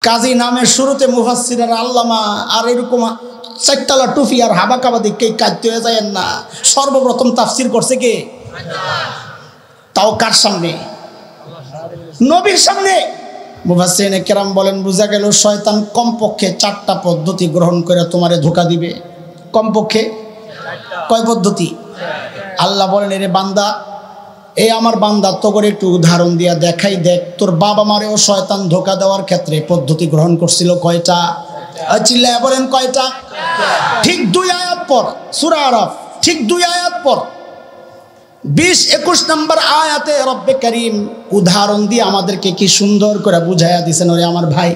কাজী নামের শুরুতে মুফাসসির আল্লামা আর এরকম চারতলা টুপি আর হাবাকাবা দিকে কাঁদতে হয়ে যায় না। সর্বপ্রথম তাফসির করছে কে? তাও কার সামনে? নবীর সামনে। মুফাসসিরিনে কেরাম বলেন বোঝা গেল শয়তান কমপক্ষে 4টা পদ্ধতি গ্রহণ করে তোমারে ধোঁকা দিবে। কমপক্ষে কয় পদ্ধতি? আল্লাহ বলেন এরে বান্দা, এই আমার বান্দা তো করে একটু উদাহরণ দিয়া দেখাই, দেখ তোর বাবা মারেও শয়তান ধোঁকা দেওয়ার ক্ষেত্রে পদ্ধতি গ্রহণ করছিল কয়টা? চিল্লায়া বলেন কয়টা? ঠিক 2 আয়াত পর সূরা আরাফ, ঠিক 2 আয়াত পর 20-21 নম্বর আয়াতে রব্বে করিম উদাহরণ দিয়ে আমাদেরকে কি সুন্দর করে বুঝাইয়া দিছেন। ওরে আমার ভাই,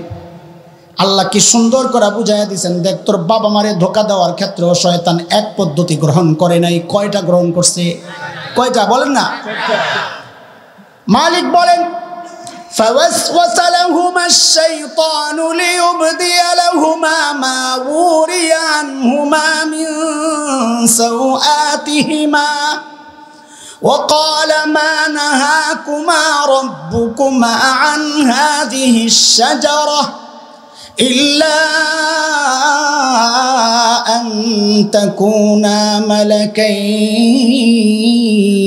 আল্লাহ কি সুন্দর করে বুঝাইয়া দিছেন। দেখ তোর বাবা মারে ধোঁকা দেওয়ার ক্ষেত্রেও শয়তান এক পদ্ধতি গ্রহণ করে নাই, কয়টা গ্রহণ করছে? কয়টা বলেন না? মালিক বলেন فوسوس لهما الشيطان ليبدي لهما ما وري عنهما من سوآتهما وقال ما نهاكما ربكما عن هذه الشجرة إلا أن تكونا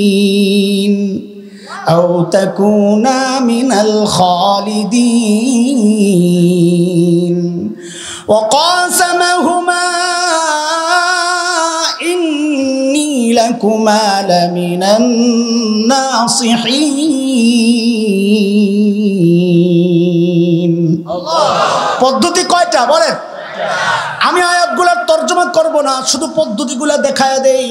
ملكين أو تكونا من الخالدين وقاسمهما إني لكما لمن الناصحين। পদ্ধতি কয়টা বলেন? আমি আয়াতগুলোর তরজমা করব না, শুধু পদ্ধতিগুলো দেখায়া দেই।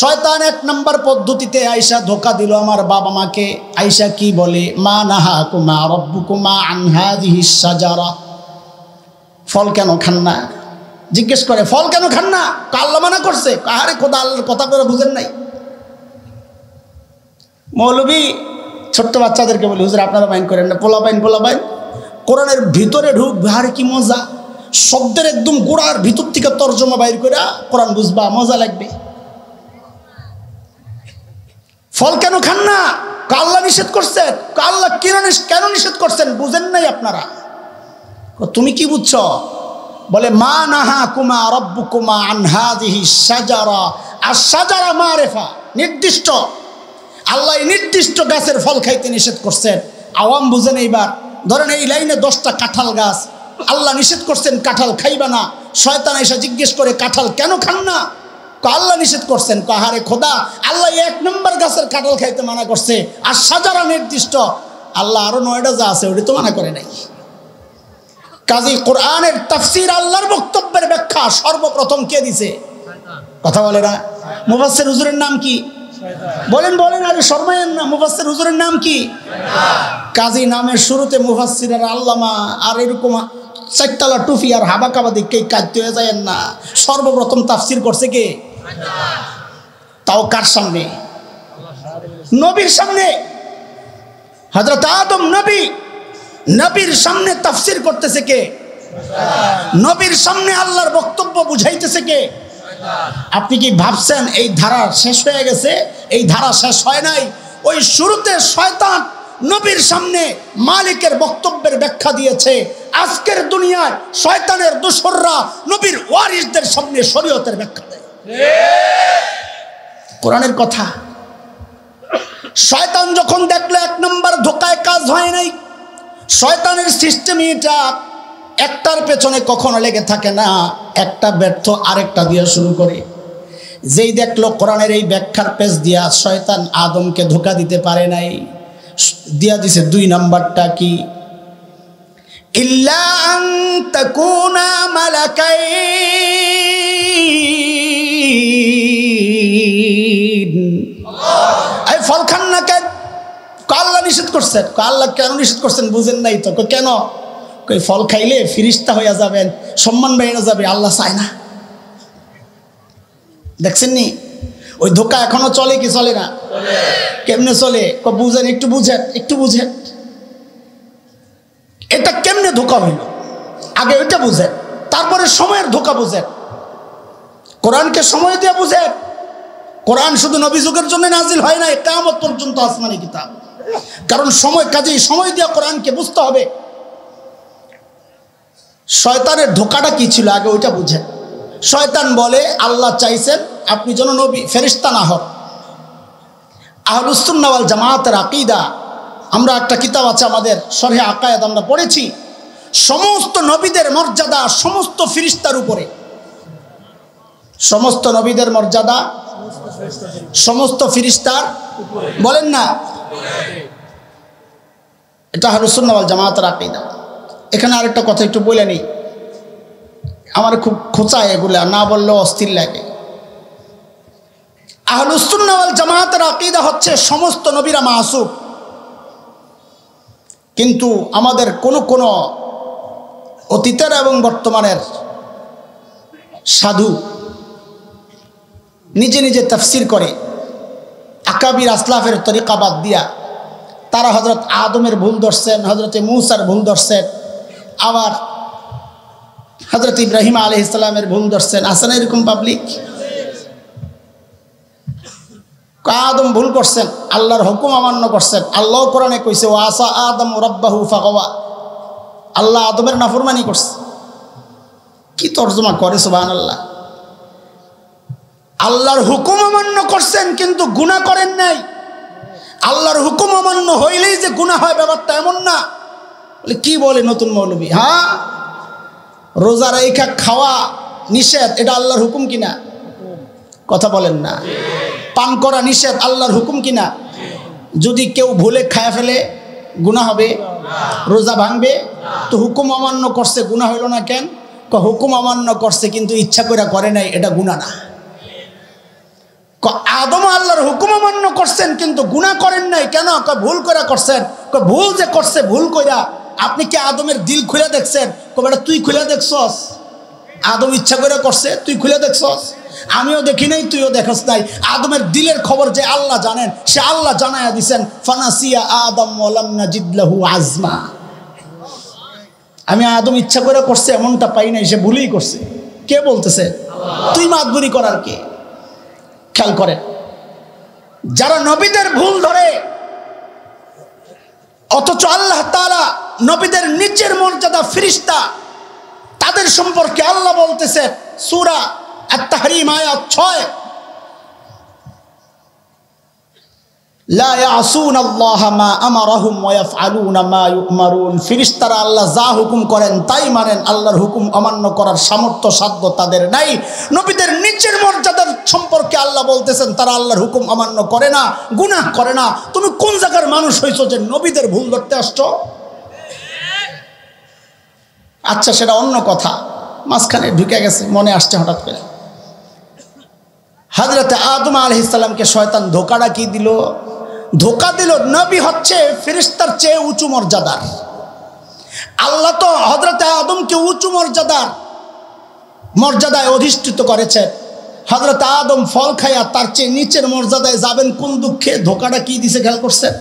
শয়তান 1 নম্বর পদ্ধতিতে আয়েশা ধোঁকা দিল আমার বাবা মাকে। আয়েশা কি বলে? মা নাহাকুমা রব্বুকুমা আন হাযিহিস শাজারা, ফল কেন খান না? জিজ্ঞেস করে ফল কেন খান না? আল্লাহ মানা করছে। আরে খোদা আল্লাহর কথা করে বুঝেন নাই? মৌলবী ছোট্ট বাচ্চাদেরকে বলি হুজুর আপনারা বাইন করেন না, পোলা বাইন কোরআনের ভিতরে ঢুক, ভারে কি মজা। শব্দের একদম গোড়ার ভিতর থেকে তর্জমা বাইর করে কোরআন বুঝবা, মজা লাগবে। ফল কেন খান না? আল্লাহ নিষেধ করছেন। আল্লাহ কেন নিষেধ করছেন বুঝেন নাই আপনারা? তুমি কি বুঝছো? বলে মা নাহাকুমা রব্বুকুমা আন হাযিহিস শাজারা। আর শাজারা মারিফা, নির্দিষ্ট। আল্লাহ নির্দিষ্ট গাছের ফল খাইতে নিষেধ করছেন। আওয়াম বুঝেন এইবার? ধরেন এই লাইনে 10টা কাঁঠাল গাছ, আল্লাহ নিষেধ করছেন কাঁঠাল খাইবা না। শয়তান এসে জিজ্ঞেস করে কাঁঠাল কেন খান না? আল্লাহ নিষেধ করছেন। কাহারে খোদা, আল্লাহ 1 নম্বর গাছের কাঁঠাল খাইতে মানা করছে, আর শাজারা নির্দিষ্ট। আল্লাহ আরো 9টা যা আছে ওটি তো মানা করে নাই। কাজী কোরআনের তাফসীর, আল্লাহর বক্তব্যের ব্যাখ্যা সর্বপ্রথম কে দিছে? কথা বলে না? মুফাসসির হুজুরের নাম কি? বলেন আরে শর্মায়েন না। মুফাসসির হুজুরের নাম কি? কাজী নামের শুরুতে মুফাসসির আল্লামা আর এরকম 4তলা টুপি আর হাবাকাবা দিকে কাঁদতে হয়ে যায় না। সর্বপ্রথম তাফসির করছে কে? তাও কার সামনে? নবীর সামনে। হযরত আদম নবীর সামনে তাফসির করতেছে কে? নবীর সামনে আল্লাহর বক্তব্য বুঝাইতেছে কে? আপনি কি ভাবছেন এই ধারা শেষ হয়ে গেছে? এই ধারা শেষ হয় নাই। ওই শুরুতে শয়তান নবীর সামনে মালিকের বক্তব্যের ব্যাখ্যা দিয়েছে। আজকের দুনিয়ায় শয়তানের দোসররা নবীর ওয়ারিসদের সামনে শরীয়তের ব্যাখ্যা দেয়। কোরআনের কথা। শয়তান যখন দেখলো 1 নম্বর ধোঁকায় কাজ হয় নাই, শয়তানের সিস্টেম এটা, একটার পেছনে কখনো লেগে থাকে না, একটা ব্যর্থ আরেকটা দিয়ে শুরু করে। যেই দেখলো কোরআনের এই ব্যাখ্যার পেজ দিয়া শয়তান আদমকে ধোঁকা দিতে পারে নাই, দিয়া দিছে 2 নাম্বারটা কি? ইল্লা আন তাকুনা মালাকাইন। এই ফল খান না কেন? আল্লাহ নিষেধ করছেন। আল্লাহ কেন নিষেধ করছেন বুঝেন নাই তো? কেন? কই ফল খাইলে ফিরিস্তা হইয়া যাবেন, সম্মান বেড়ে যাবে, আল্লাহ চায় না। দেখছেন নি? ওই ধোঁকা এখনো চলে কি চলে না? কেমনে চলে? বুঝেন, একটু বুঝেন এটা কেমনে ধোঁকা হইল, আগে ওইটা বুঝেন, তারপরে সময়ের ধোঁকা বুঝেন। কোরআনকে সময় দিয়ে বুঝেন। কোরআন শুধু নবী যুগের জন্য নাজিল হয় না, কিয়ামত পর্যন্ত আসমানি কিতাব। কারণ সময়, কাজেই সময় দিয়ে কোরআনকে বুঝতে হবে। শয়তানের ধোকাটা কি ছিল আগে ওইটা বুঝেন। শয়তান বলে আল্লাহ চাইছেন আপনি যেন নবী ফেরেশতা না হন। আহলুস সুন্নাহ ওয়াল জামাতের আকীদা, আমরা একটা কিতাব আছে আমাদের শরহে আকায়েদ, আমরা পড়েছি সমস্ত নবীদের মর্যাদা সমস্ত ফেরেশতার উপরে। সমস্ত নবীদের মর্যাদা সমস্ত ফেরেশতার বলেন না, এটা আহলুস সুন্নাহ ওয়াল জামাতের আকীদা। এখানে আরেকটা কথা একটু বলে নিই, আমার খুব খোঁচায় এগুলা, না বললেও অস্থির লাগে। আহলুস সুন্নাহ ওয়াল জামাতের আকীদা হচ্ছে সমস্ত নবীরা মাসুম, কিন্তু আমাদের কোন অতীতের এবং বর্তমানের সাধু নিজে নিজে তাফসির করে আকাবির আসলাফের তরিকা বাদ দিয়া। তারা হযরত আদমের ভুল ধরছেন, হযরতে মূসার ভুল ধরছেন, আবার হযরত ইব্রাহিম আলাইহিস সালামের ভুল ধরছেন। আছে না এরকম পাবলিক? আদম ভুল করছেন, আল্লাহর হুকুম অমান্য করছেন। আল্লাহ কোরআনে কইছে ওয়াসা আদম রাব্বাহু ফাগাওয়া, আল্লাহ আদমের নাফরমানি করছে। কি তরজমা করে সুবহানাল্লাহ। আল্লাহর হুকুম অমান্য করছেন কিন্তু গুনাহ করেন নাই। আল্লাহর হুকুম অমান্য হইলেই যে গুনাহ হয় ব্যাপারটা এমন না। কি বলে নতুন মৌলবী? হ্যাঁ, রোজা রাইখা খাওয়া নিষেধ, এটা আল্লাহর হুকুম কিনা? কথা বলেন না। পান করা নিষেধ, আল্লাহর হুকুম কিনা? যদি কেউ ভুলে খায় ফেলে গুনাহ হবে? রোজা ভাঙবে? তো হুকুম অমান্য করছে, গুনাহ হইল না কেন? হুকুম অমান্য করছে কিন্তু ইচ্ছা করে করে নাই, এটা গুনাহ না। আদম আল্লাহর হুকুম অমান্য করছেন কিন্তু গুনাহ করেন নাই কেন? ভুল করে করছেন। ভুল যে করছে, ভুল কইরা আপনি কি আদমের দিল খুলে দেখছেন? বেটা তুই খুলে দেখছস? আদম ইচ্ছা করে করছে, তুই খুলে দেখছস? আমিও দেখি নাই, তুইও দেখছ নাই। আদমের দিলের খবর যে আল্লাহ জানেন, সে আল্লাহ জানায়া দিছেন ফানাসিয়া আদম ওয়া লাম নাজিদ লাহু আজমা। আমি আদম ইচ্ছা করে করছে এমনটা পাই নাই, সে ভুলই করছে। কে বলতেছে? তুই মাতবুরি করার কে? খেয়াল করেন, যারা নবীদের ভুল ধরে অথচ আল্লাহ তাআলা নবীদের নিচের মর্যাদা ফেরেশতা, তাদের সম্পর্কে আল্লাহ বলতেছে সূরা আত-তাহরীম আয়াত 6, লা ইয়াসুনাল্লাহা মা আমারাহুম ওয়া ইয়াফআলুনা মা ইউমারুন। ফেরেশতারা আল্লাহ যা হুকুম করেন তাই মানেন, আল্লাহর হুকুম অমান্য করার সামর্থ্য সাধ্য তাদের নাই। নবীদের নিচের মর্যাদার সম্পর্কে আল্লাহ বলতেছেন তারা আল্লাহর হুকুম অমান্য করে না, গুনাহ করে না। তুমি কোন জায়গার মানুষ হইছো যে নবীদের ভুল ধরতে আসছো? আচ্ছা, সেটা অন্য কথা, মাঝখানে ঢুকে গেছে, মনে আসছে হঠাৎ করে। হযরত আদম আলাইহিস সালামকে শয়তান ধোকাটা কি দিল? ধোকা দিল নবী হচ্ছে ফেরেশতার চেয়ে উঁচু মর্যাদার। আল্লাহ তো হযরত আদমকে উঁচু মর্যাদায় অধিষ্ঠিত করেছেন। হযরত আদম ফল খায়া তার চেয়ে নিচের মর্যাদায় যাবেন কোন দুঃখে? ধোকাটা কি দিছে খেয়াল করছেন?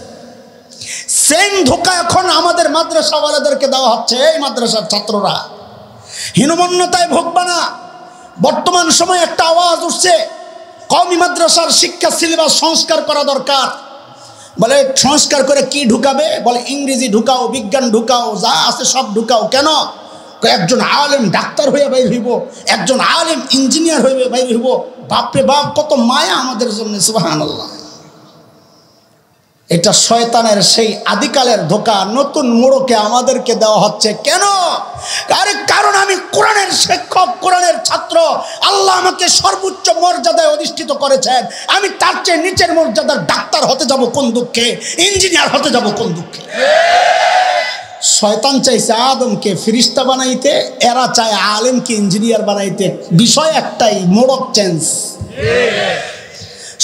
সেম ধোকা এখন আমাদের মাদ্রাসাওয়ালাদেরকে দেওয়া হচ্ছে। এই মাদ্রাসার ছাত্ররা হীনমন্যতায় ভোগবা না। বর্তমান সময়ে একটা আওয়াজ উঠছে, কওমি মাদ্রাসার শিক্ষা সিলেবাস সংস্কার করা দরকার। বলে সংস্কার করে কি ঢুকাবে? বলে ইংরেজি ঢুকাও, বিজ্ঞান ঢুকাও, যা আছে সব ঢুকাও। কেন? একজন আলেম ডাক্তার হয়ে বাইর হইব, একজন আলেম ইঞ্জিনিয়ার হয়ে বাইর হইব। বাপরে বাপ, কত মায়া আমাদের জন্য, সুবহানাল্লাহ। এটা শয়তানের সেই আদিকালের ধোকা নতুন মোড়কে আমাদেরকে দেওয়া হচ্ছে। কেন? কারণ আমি কোরআনের শিক্ষক, কোরআনের ছাত্র। আল্লাহ আমাকে সর্বোচ্চ মর্যাদায় অধিষ্ঠিত করেছেন। আমি তার চেয়ে নিচের মর্যাদার ডাক্তার হতে যাব কোন দুঃখে? ইঞ্জিনিয়ার হতে যাব কোন দুঃখে? শয়তান চাইছে আদমকে ফেরেশতা বানাইতে, এরা চায় আলেমকে ইঞ্জিনিয়ার বানাইতে। বিষয় একটাই, মোড়ক চেঞ্জ।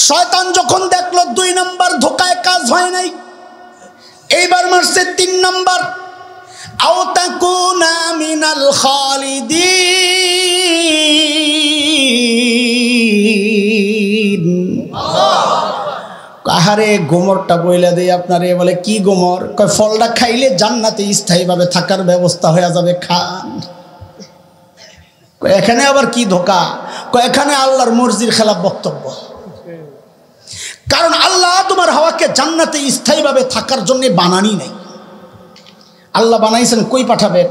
শয়তান যখন দেখলো 2 নাম্বার ধোকায় কাজ হয় নাই, এইবার মারছে 3 নাম্বার, আও তাকুনা মিনাল খালিদিন। আহারে গোমরটা বইলা দেই আপনারে। বলে কি গোমর? কয় ফলটা খাইলে জান্নাতে স্থায়ীভাবে থাকার ব্যবস্থা হয়ে যাবে, খান। এখানে আবার কি ধোকা? এখানে আল্লাহর মর্জির খেলাফ বক্তব্য। কারণ আল্লাহ তোমার হাওয়াকে জান্নাতে স্থায়ীভাবে থাকার জন্য বানানি নাই। আল্লাহ বানাইছেন কই পাঠাবেন?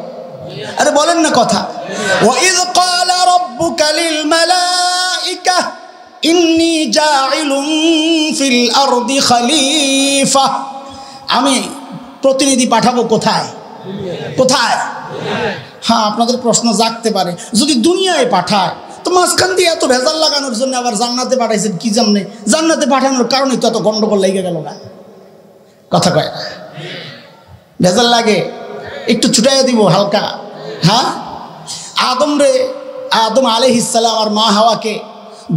আরে বলেন না কথা। ওয়াইয ক্বালা রাব্বুকা লিল মালাইকা ইন্নী জাইলুন ফিল আরদি খলিফা। আমি প্রতিনিধি পাঠাবো কোথায়? কোথায়? হ্যাঁ, আপনাদের প্রশ্ন জাগতে পারে, যদি দুনিয়ায় পাঠায় তো মাঝখান দিয়ে এত ভেজাল লাগানোর জন্য আবার জান্নাতে পাঠাইছেন কি জানে? জান্নাতে পাঠানোর কারণে তো এত গন্ডগোল লেগে গেল না। কথা কয় না, ভেজাল লাগে, একটু ছুটাইয়া দিব হালকা। হ্যাঁ, আদম আলাইহিস সালাম আর মা হাওয়াকে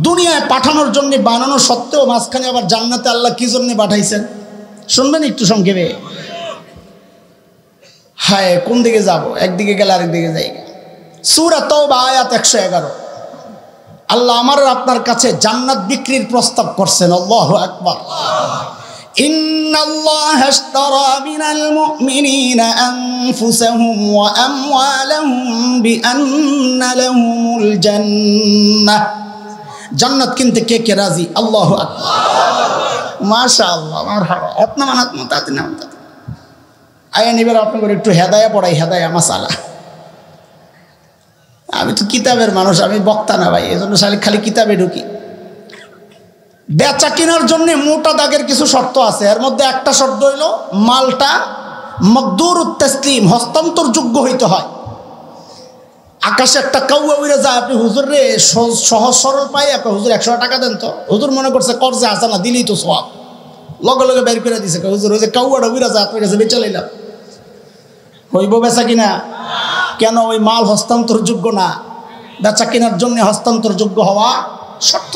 দুনিয়ায় পাঠানোর জন্য বানানো সত্ত্বেও মাঝখানে আবার জান্নাতে আল্লাহ কি জন্য পাঠাইছেন শুনবেন একটু সংক্ষেপে। হায়, কোন দিকে যাব? একদিকে গেলে আরেক দিকে যাই। সূরা তাওবা আয়াত 111। আল্লাহ আমার আপনার কাছে জান্নাত বিক্রির প্রস্তাব করছেন। আল্লাহু আকবার। ইন্নাল্লাহা আশতারা মিনাল মুমিনিনা আনফুসাহুম ওয়া আমওয়ালাহুম বিআন্না লাহুমুল জান্নাহ। জান্নাত কিনতে কে কে রাজি? আল্লাহু আকবার, মাশাআল্লাহ, মারহাবা। আপনা মানাত মুতাতিনা আয়া নিবার আপনাদের একটু হেদায়া পড়াই, হেদায়া মাসালা। আমি তো কিতাবের মানুষ, আমি বক্তা না ভাই, এজন্য খালি কিতাবে ঢুকি। বেচা কেনার জন্য মোটা দাগের কিছু শর্ত আছে। এর মধ্যে একটা শর্ত হইল মালটা মকদুরুত তাসলিম, হস্তান্তরযোগ্য হইতে হয়। আকাশে একটা কাউয়া উড়ে যায়, আপনি হুজুর রে সহজ সরল পাই, আপনি হুজুর 100 টাকা দেন তো। হুজুর মনে করছে কর্জে আসে না, দিলেই তো সওয়াব, লগে লগে বের করে দিছে। হুজুর ওই যে কাউয়াটা উড়ে যায় আপনার কাছে, বেচে লাইলাম। হইব বেচা কিনা? কেন? ওই মাল হস্তান্তরযোগ্য না। বেচা কেনার জন্য হস্তান্তরযোগ্য হওয়া শর্ত।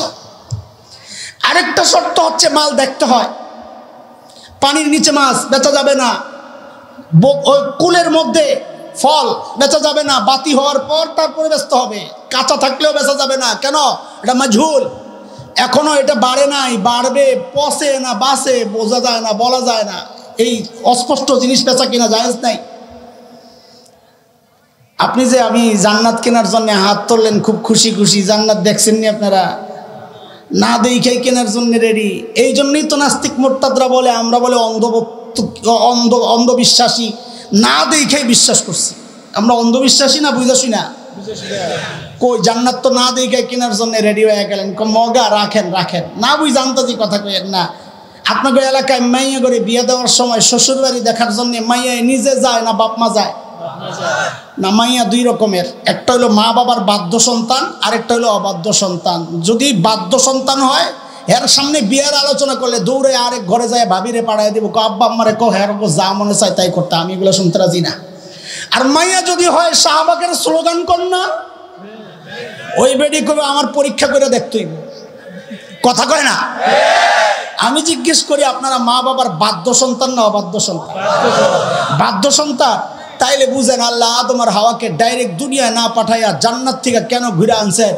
আরেকটা শর্ত হচ্ছে মাল দেখতে হয়। পানির নিচে মাছ বেচা যাবে না, ওই কুলের মধ্যে ফল বেচা যাবে না, বাতি হওয়ার পর তারপরে বেচতে হবে। কাঁচা থাকলেও বেচা যাবে না। কেন? এটা মাজহুল, এখনো এটা বাড়ে নাই, বাড়বে, পচে না বাসে, বোঝা যায় না, বলা যায় না। এই অস্পষ্ট জিনিস বেচা কিনা জায়েজ নাই। আপনি যে আমি জান্নাত কেনার জন্য হাত তুললেন, খুব খুশি খুশি, জান্নাত দেখছেননি আপনারা? না দেখেই কেনার জন্য রেডি। এই জন্যই তো নাস্তিক মোরতাদরা বলে, আমরা বলে অন্ধবিশ্বাসী, না দেখেই বিশ্বাস করছি। আমরা অন্ধবিশ্বাসী না বুঝাসি না? কই জান্নাত তো না দেখে কেনার জন্য রেডি হয়ে গেলেন। মগা রাখেন রাখেন, না বুঝ জানতাজি কথা কইেন না। আপনাদের এলাকায় মাইয়া করে বিয়ে দেওয়ার সময় শ্বশুর বাড়ি দেখার জন্য মাইয়া নিজে যায় না বাপ মা যায়? না, মাইয়া দুই রকমের, একটা হলো মা বাবার বাধ্য সন্তান, আরেকটা হলো অবাধ্য সন্তান। যদি বাধ্য সন্তান হয়, এর সামনে বিয়ের আলোচনা করলে দৌড়ে আরেক ঘরে যায় ভাবিরে পাড়ায় দিব, আব্বা আম্মারে কো হ্যাঁ যা মনে চায় তাই করতে, আমি এগুলো শুনতে রাজি না। আর মাইয়া যদি হয় শাহবাগের স্লোগান কন্যা, ওই বেডি করবে আমার পরীক্ষা করে দেখতেই। কথা কয় না? আমি জিজ্ঞেস করি, আপনারা মা বাবার বাধ্য সন্তান না অবাধ্য সন্তান? বাধ্য সন্তান। তাইলে বুঝেন আল্লাহ আদম আর হাওয়াকে ডাইরেক্ট দুনিয়ায় না পাঠাইয়া জান্নাত থেকে কেন ঘুরে আনছেন?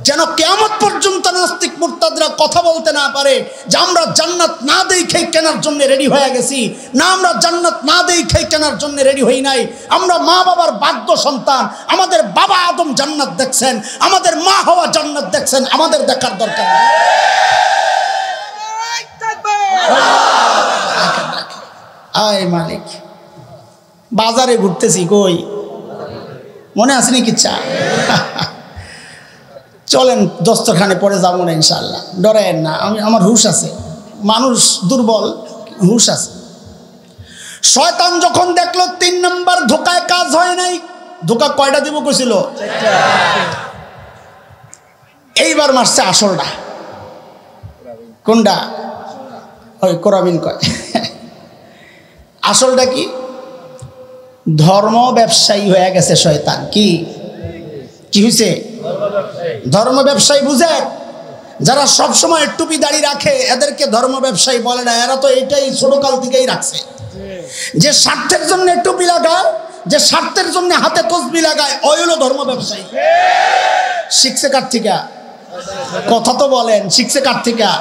যেন কিয়ামত পর্যন্ত নাস্তিক মুরতাদরা কথা বলতে না পারে যে আমরা জান্নাত না দেখে কেনার জন্য রেডি হয়ে গেছি। না, আমরা জান্নাত না দেখে কেনার জন্য রেডি হই নাই। আমরা মা বাবার বাধ্য সন্তান। আমাদের বাবা আদম জান্নাত দেখছেন, আমাদের মা হাওয়া জান্নাত দেখছেন, আমাদের দেখার দরকার নেই। আয় মালিক, বাজারে ঘুরতেছি, কই মনে আসেনি কিচ্ছা? চলেন দস্তরখানে পরে যাবো না ইনশাল্লাহ, ডরেন না, আমার হুশ আছে। মানুষ দুর্বল, হুশ আছে। শয়তান যখন দেখলো 3 নম্বর ধোকায় কাজ হয় নাই, ধোকা কয়টা দিব কইছিল? এইবার মারছে আসলটা। কোনটা? ওই কোরাবিন কয়। আসলটা কি? ধর্ম ব্যবসায়ী হয়ে গেছে শয়তান। কি কি হয়েছে? ধর্ম ব্যবসায়ী বুঝে? যারা সব সময় টুপি দাড়ি রাখে এদেরকে ধর্ম ব্যবসায়ী বলে না। এরা তো এইটাই ছোটকাল থেকেই রাখছে। যে স্বার্থের জন্য টুপি লাগায়, যে স্বার্থের জন্য হাতে তসবি লাগায়, ওই হলো ধর্ম ব্যবসায়ী। শিখছে কার থেকে? কথা তো বলেন, শিখছে কার থেকে?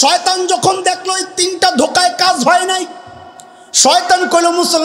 শয়তান যখন দেখলো এই 3টা ধোকায় কাজ হয় নাই, শয়তান কইল মুসলমান